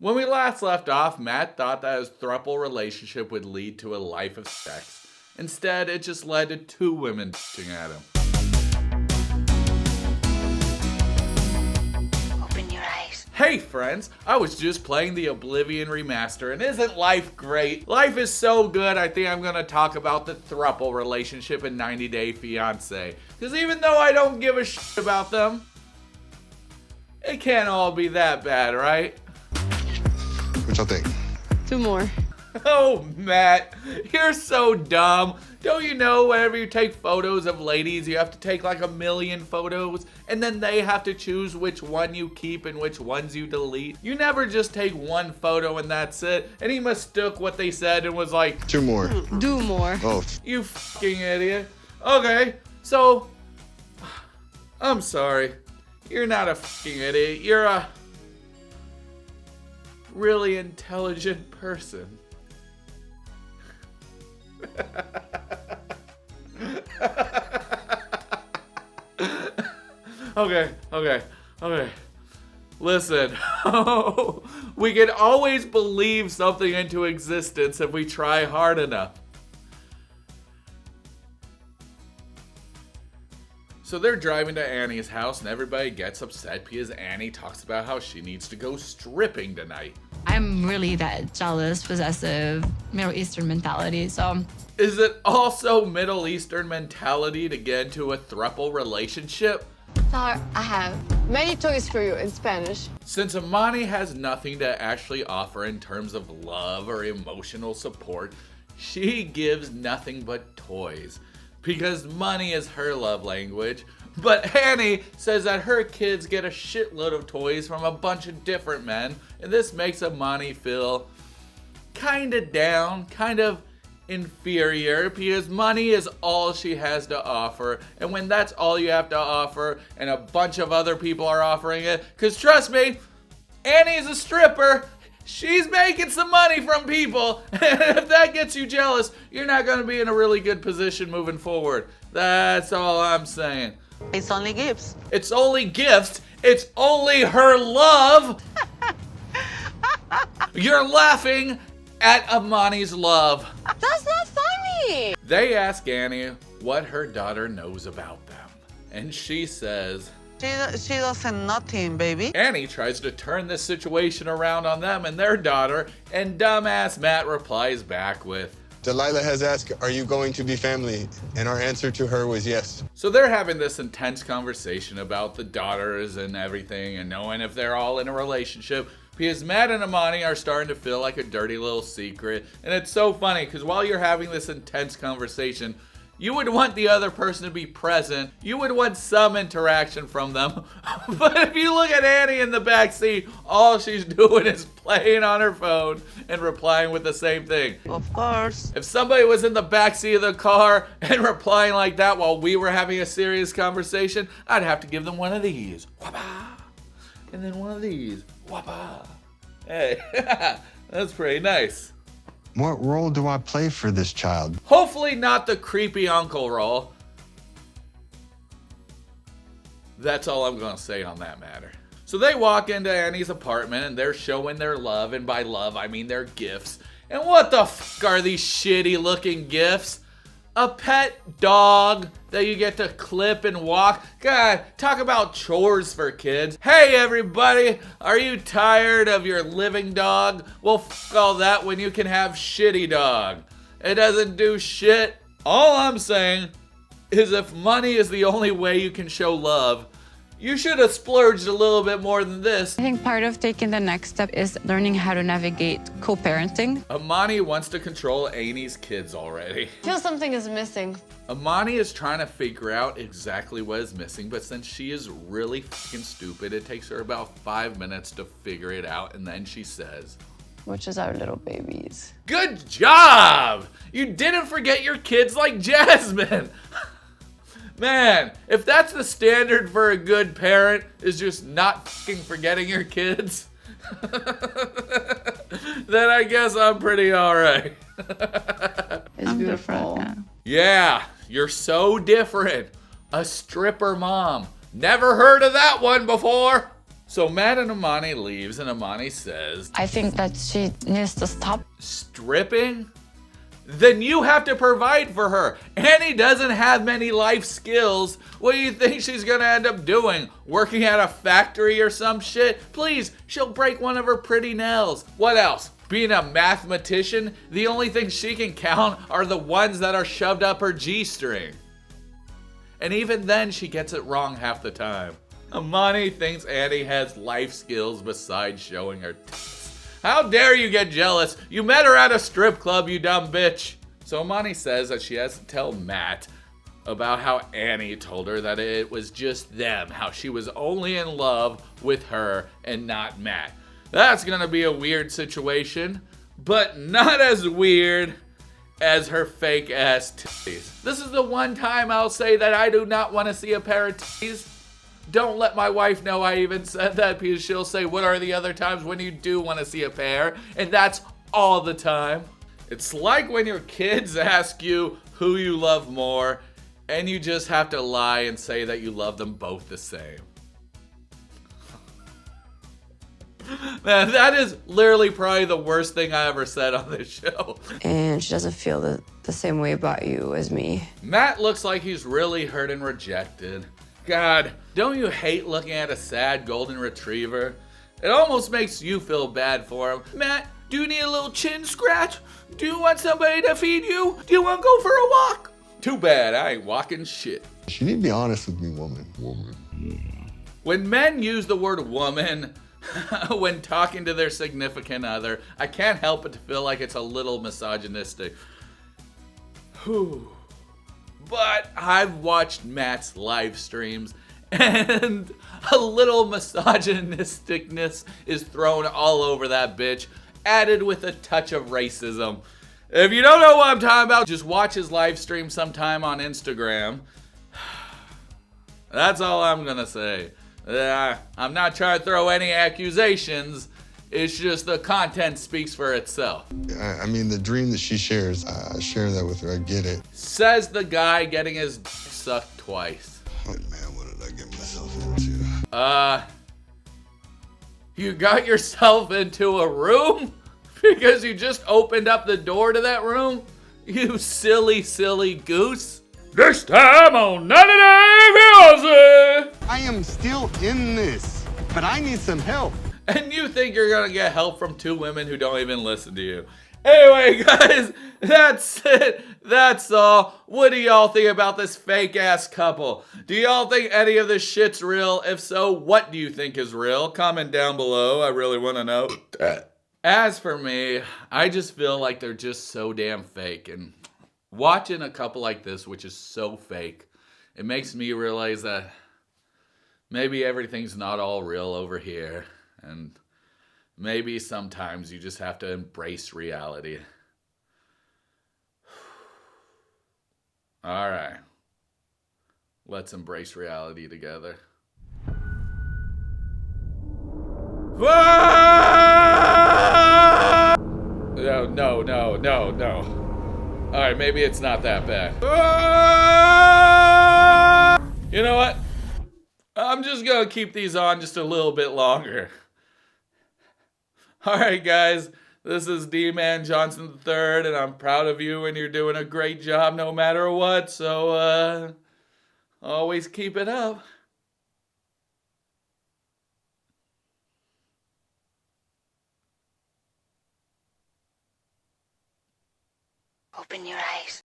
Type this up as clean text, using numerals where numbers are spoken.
When we last left off, Matt thought that his throuple relationship would lead to a life of sex. Instead, it just led to two women bitching at him. Open your eyes. Hey friends, I was just playing the Oblivion remaster, and isn't life great? Life is so good, I think I'm gonna talk about the throuple relationship in 90 Day Fiancé. Because even though I don't give a shit about them, it can't all be that bad, right? What y'all think? 2 more. Oh, Matt, you're so dumb. Don't you know whenever you take photos of ladies, you have to take like 1,000,000 photos, and then they have to choose which one you keep and which ones you delete? You never just take one photo and that's it. And he mistook what they said and was like, 2 more. Do more. Both. you fucking idiot. Okay, so, I'm sorry. You're not a fucking idiot. You're a really intelligent person. Okay. Listen, we can always believe something into existence if we try hard enough. So they're driving to Annie's house and everybody gets upset because Annie talks about how she needs to go stripping tonight. I'm really that jealous, possessive, Middle Eastern mentality, so. Is it also Middle Eastern mentality to get into a throuple relationship? Sir, I have many toys for you in Spanish. Since Amani has nothing to actually offer in terms of love or emotional support, she gives nothing but toys. Because money is her love language. But Annie says that her kids get a shitload of toys from a bunch of different men, and this makes Amani feel kinda down, kind of inferior, because money is all she has to offer. And when that's all you have to offer, and a bunch of other people are offering it, because trust me, Annie's a stripper. She's making some money from people, and if that gets you jealous, you're not going to be in a really good position moving forward. That's all I'm saying. It's only gifts. It's only gifts. It's only her love. You're laughing at Amani's love. That's not funny! They ask Annie what her daughter knows about them, and she says, She doesn't nothing, baby. Annie tries to turn this situation around on them and their daughter, and dumbass Matt replies back with, Delilah has asked, are you going to be family? And our answer to her was yes. So they're having this intense conversation about the daughters and everything and knowing if they're all in a relationship, because Matt and Amani are starting to feel like a dirty little secret. And it's so funny because while you're having this intense conversation, you would want the other person to be present. You would want some interaction from them. But if you look at Annie in the back seat, all she's doing is playing on her phone and replying with the same thing. Of course. If somebody was in the back seat of the car and replying like that while we were having a serious conversation, I'd have to give them one of these. Wah-bah. And then one of these. Wah-bah. Hey, that's pretty nice. What role do I play for this child? Hopefully not the creepy uncle role. That's all I'm gonna say on that matter. So they walk into Annie's apartment and they're showing their love, and by love I mean their gifts. And what the fuck are these shitty looking gifts? A pet dog that you get to clip and walk. God, talk about chores for kids. Hey everybody, are you tired of your living dog? Well, fuck all that when you can have shitty dog. It doesn't do shit. All I'm saying is if money is the only way you can show love, you should have splurged a little bit more than this. I think part of taking the next step is learning how to navigate co-parenting. Amani wants to control Annie's kids already. I feel something is missing. Amani is trying to figure out exactly what is missing, but since she is really fucking stupid, it takes her about 5 minutes to figure it out, and then she says, Which is our little babies. "Good job! You didn't forget your kids like Jasmine!" Man, if that's the standard for a good parent, is just not fucking forgetting your kids, then I guess I'm pretty alright. It's beautiful. Yeah, you're so different. A stripper mom. Never heard of that one before. So Matt and Amani leaves, and Amani says, I think that she needs to stop. stripping? Then you have to provide for her. Annie doesn't have many life skills. What do you think she's gonna end up doing? Working at a factory or some shit? Please, she'll break one of her pretty nails. What else? Being a mathematician? The only thing she can count are the ones that are shoved up her G-string. And even then, she gets it wrong half the time. Amani thinks Annie has life skills besides showing her tits. How dare you get jealous? You met her at a strip club, you dumb bitch. So Amani says that she has to tell Matt about how Annie told her that it was just them, how she was only in love with her and not Matt. That's gonna be a weird situation, but not as weird as her fake ass titties. This is the one time I'll say that I do not want to see a pair of titties. Don't let my wife know I even said that, because she'll say, what are the other times when you do want to see a pair? And that's all the time. It's like when your kids ask you who you love more, and you just have to lie and say that you love them both the same. Man, that is literally probably the worst thing I ever said on this show. And she doesn't feel the same way about you as me. Matt looks like he's really hurt and rejected. God, don't you hate looking at a sad golden retriever? It almost makes you feel bad for him. Matt, do you need a little chin scratch? Do you want somebody to feed you? Do you want to go for a walk? Too bad, I ain't walking shit. You need to be honest with me, woman. When men use the word woman when talking to their significant other, I can't help but to feel like it's a little misogynistic. Whew. But I've watched Matt's live streams, and a little misogynisticness is thrown all over that bitch, added with a touch of racism. If you don't know what I'm talking about, just watch his live stream sometime on Instagram. That's all I'm gonna say. I'm not trying to throw any accusations. It's just the content speaks for itself. I mean, the dream that she shares, I share that with her. I get it. Says the guy getting his dick sucked twice. Oh, man, what did I get myself into? You got yourself into a room because you just opened up the door to that room? You silly, silly goose. This time on 90 Day Fiancé! I am still in this, but I need some help. And you think you're gonna get help from two women who don't even listen to you. Anyway, guys, that's it. That's all. What do y'all think about this fake ass couple? Do y'all think any of this shit's real? If so, what do you think is real? Comment down below. I really want to know. As for me, I just feel like they're just so damn fake. And watching a couple like this, which is so fake, it makes me realize that maybe everything's not all real over here. And maybe sometimes you just have to embrace reality. All right. Let's embrace reality together. No. All right, maybe it's not that bad. You know what? I'm just gonna keep these on just a little bit longer. Alright guys, this is Dee-man Johnson III, and I'm proud of you, and you're doing a great job no matter what, so always keep it up. Open your eyes.